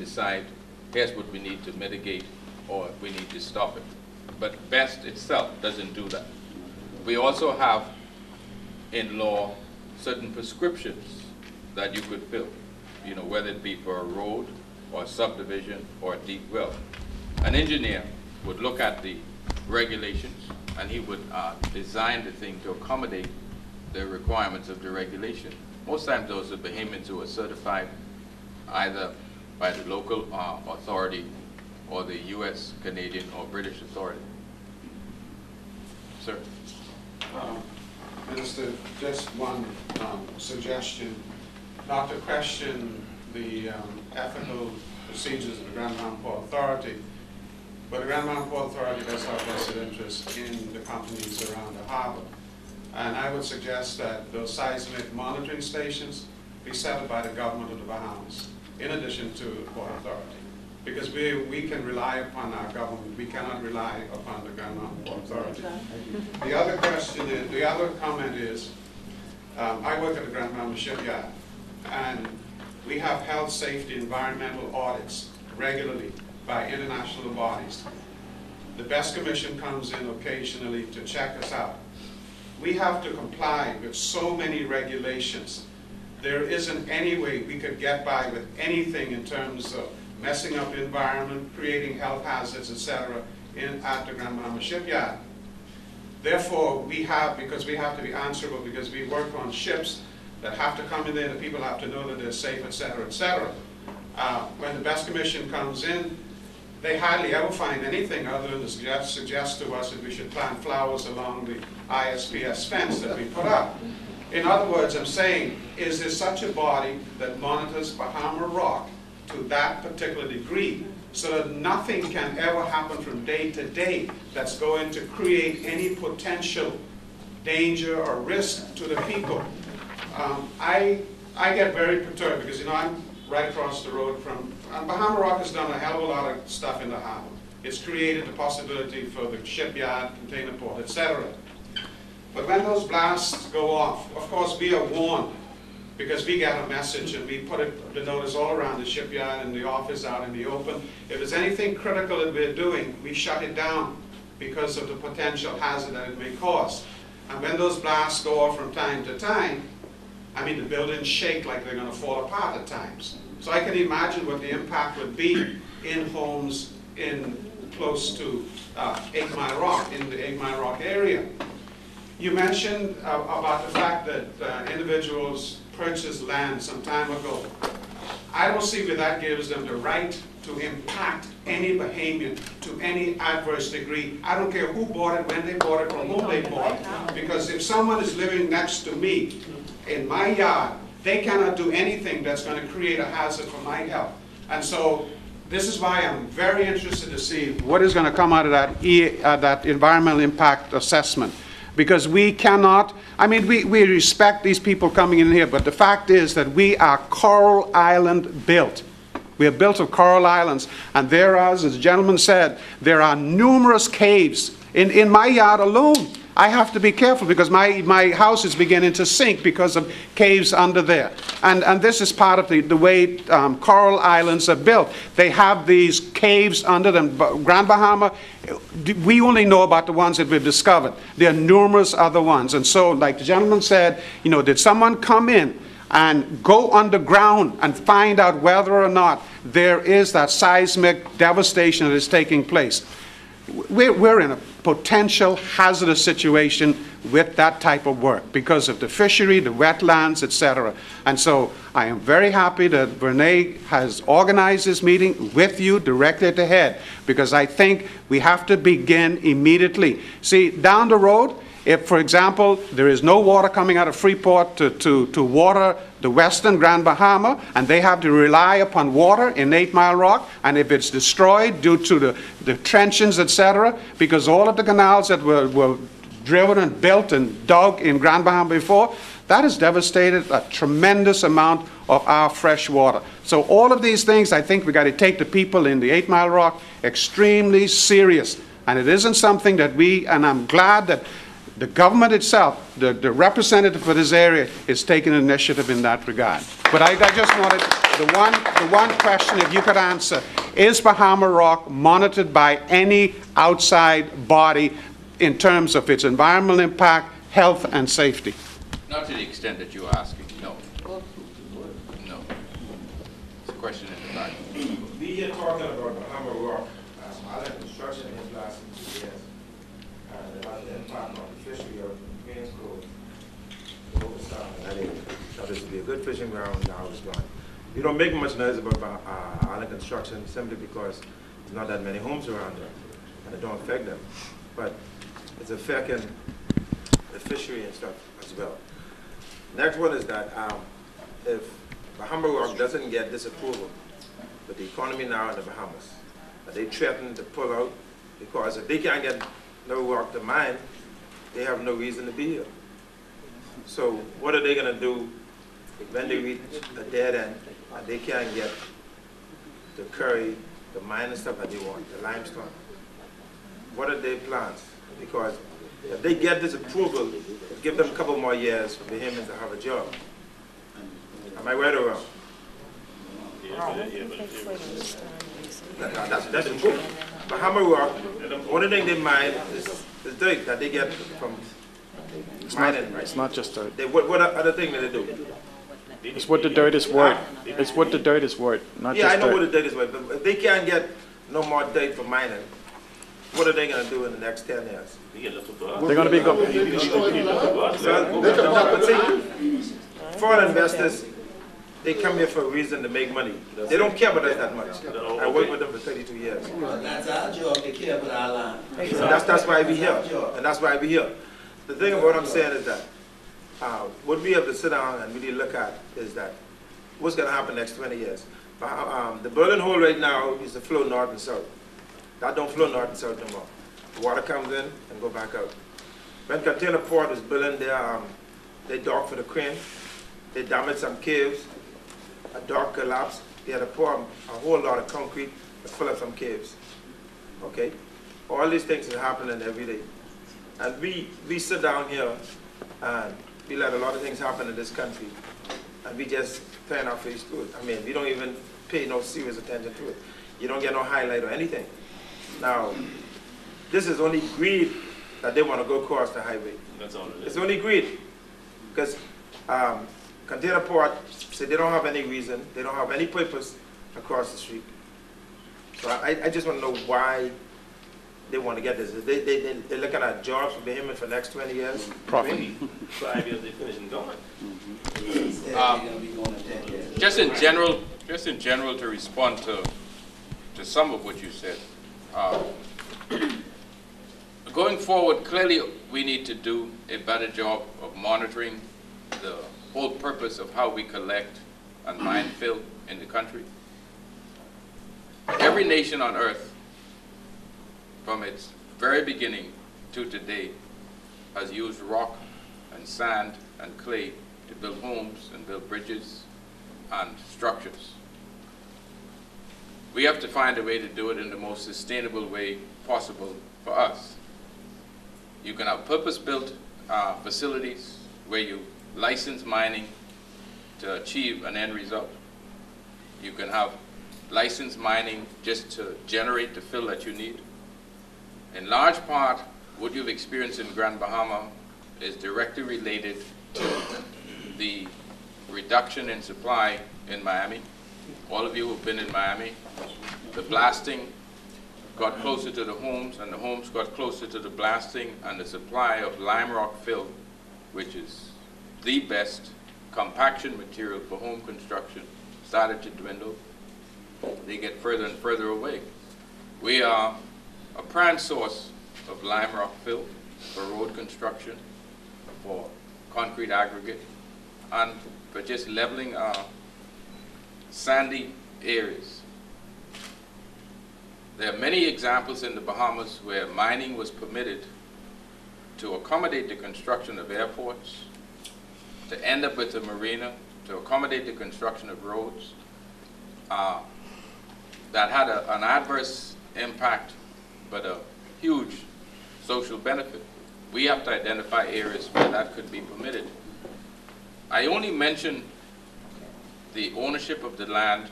decide, here's what we need to mitigate, or we need to stop it. But BEST itself doesn't do that. We also have in law certain prescriptions that you could fill, you know, whether it be for a road or a subdivision or a deep well. An engineer would look at the regulations and he would design the thing to accommodate the requirements of the regulation. Most times those are Bahamians who are certified either by the local authority or the US, Canadian, or British authority. Sir. Minister, just one suggestion, not to question the ethical procedures of the Grand Bahama Port Authority, but the Grand Bahama Port Authority does have vested interest in the companies around the harbor. And I would suggest that those seismic monitoring stations be set up by the government of the Bahamas, in addition to the Port Authority. Because we can rely upon our government, we cannot rely upon the Grand Bahama Port Authority. The other question is, the other comment is, I work at the Grand Bahama Shipyard, and we have health, safety, environmental audits regularly by international bodies. The BEST Commission comes in occasionally to check us out. We have to comply with so many regulations. There isn't any way we could get by with anything in terms of messing up the environment, creating health hazards, etc., at the Grand Bahama Shipyard. Therefore, because we have to be answerable, because we work on ships that have to come in there, the people have to know that they're safe, etc., etc. When the BEST Commission comes in, they hardly ever find anything other than to suggest to us that we should plant flowers along the ISPS fence that we put up. In other words, I'm saying, is there such a body that monitors Bahama rock to that particular degree so that nothing can ever happen from day to day that's going to create any potential danger or risk to the people? I get very perturbed because, you know, I'm right across the road from, Bahama Rock has done a hell of a lot of stuff in the harbor. It's created the possibility for the shipyard, container port, etc. But when those blasts go off, of course we are warned because we get a message and we put the notice all around the shipyard and the office out in the open. If there's anything critical that we're doing, we shut it down because of the potential hazard that it may cause. And when those blasts go off from time to time, I mean, the buildings shake like they're going to fall apart at times. So I can imagine what the impact would be in homes in close to 8 Mile Rock, in the 8 Mile Rock area. You mentioned about the fact that individuals purchased land some time ago. I don't see where that gives them the right to impact any Bahamian to any adverse degree. I don't care who bought it, when they bought it, from whom they bought it. Because if someone is living next to me in my yard, they cannot do anything that's going to create a hazard for my health. And so this is why I'm very interested to see what is going to come out of that environmental impact assessment. Because we cannot, I mean, we respect these people coming in here, but the fact is that we are Coral Island built. We are built of coral islands, and there are, as the gentleman said, there are numerous caves. In my yard alone, I have to be careful because my house is beginning to sink because of caves under there. And this is part of the way coral islands are built. They have these caves under them. Grand Bahama, we only know about the ones that we've discovered. There are numerous other ones. And so, like the gentleman said, you know, did someone come in and go underground and find out whether or not there is that seismic devastation that is taking place? We're in a potential hazardous situation with that type of work because of the fishery, the wetlands, etc. And so I am very happy that Vernay has organized this meeting with you directly at the head, because I think we have to begin immediately. See, down the road, if, for example, there is no water coming out of Freeport to water the western Grand Bahama, and they have to rely upon water in 8 Mile Rock, and if it's destroyed due to the trenchings, etc., because all of the canals that were driven and built and dug in Grand Bahama before, that has devastated a tremendous amount of our fresh water. So all of these things, I think we got to take the people in the 8 Mile Rock extremely serious. And it isn't something that and I'm glad that The government itself, the representative for this area, is taking initiative in that regard. But I just wanted, the one question, if you could answer, is Bahama Rock monitored by any outside body in terms of its environmental impact, health, and safety? Not to the extent that you're asking, no. No. It's a question in the back. We here talking about Bahama Rock, island construction has lasted 2 years. And it has an impact on the fishery of Queens Cove. That is to be a good fishing ground, now it's gone. We don't make much noise about island construction simply because there's not that many homes around there, and it don't affect them. But it's affecting the fishery and stuff as well. Next one is that if Bahama Rock doesn't get this approval with the economy now in the Bahamas, they threaten to pull out because if they can't get no rock to mine, they have no reason to be here. So what are they going to do when they reach a dead end and they can't get the curry, the mine and stuff that they want, the limestone? What are their plans? Because if they get this approval, it'll give them a couple more years for the Bahamians to have a job. Am I right or wrong? That's the truth. Bahama Rock, the only thing they mine is dirt that they get from mining. Right? It's not just dirt. What other thing do they do? It's what the dirt is worth. It's what the dirt is worth, not Yeah, just I know dirt. what the dirt is worth, but if they can't get no more dirt for mining, what are they going to do in the next 10 years? They're going to be good. But see, foreign investors, they come here for a reason to make money. They don't care about us that much. I worked with them for 32 years. That's our job to care about our land. So that's why we're here, and that's why we're here. The thing about what I'm saying is that what we have to sit down and really look at is that what's going to happen next 20 years. The Berlin Hole right now is to flow north and south. That don't flow north and south no more. The water comes in and go back out. When Container Port was building they docked for the crane, they damaged some caves, a dock collapsed, they had to pour a whole lot of concrete to fill up some caves. Okay? All these things are happening every day. And we sit down here and we let a lot of things happen in this country and we just turn our face to it. I mean, we don't even pay no serious attention to it. You don't get no highlight or anything. Now, this is only greed that they want to go across the highway. That's all it is. It's only greed. Because Container Port said they don't have any reason, they don't have any purpose across the street. So I just want to know why they want to get this. They're looking at jobs for Bahamians for the next 20 years. Profit. 5 years they finish and gone. Just in general, to respond to some of what you said. Going forward, clearly we need to do a better job of monitoring the whole purpose of how we collect and mine fill in the country. Every nation on earth, from its very beginning to today, has used rock and sand and clay to build homes and build bridges and structures. We have to find a way to do it in the most sustainable way possible for us. You can have purpose-built facilities where you license mining to achieve an end result. You can have licensed mining just to generate the fill that you need. In large part, what you've experienced in Grand Bahama is directly related to the reduction in supply in Miami. All of you who've been in Miami, the blasting got closer to the homes, and the homes got closer to the blasting, and the supply of lime rock fill, which is the best compaction material for home construction, started to dwindle. They get further and further away. We are a prime source of lime rock fill for road construction, for concrete aggregate, and for just leveling our sandy areas. There are many examples in the Bahamas where mining was permitted to accommodate the construction of airports, to end up with a marina, to accommodate the construction of roads, that had an adverse impact, but a huge social benefit. we have to identify areas where that could be permitted. I only mention the ownership of the land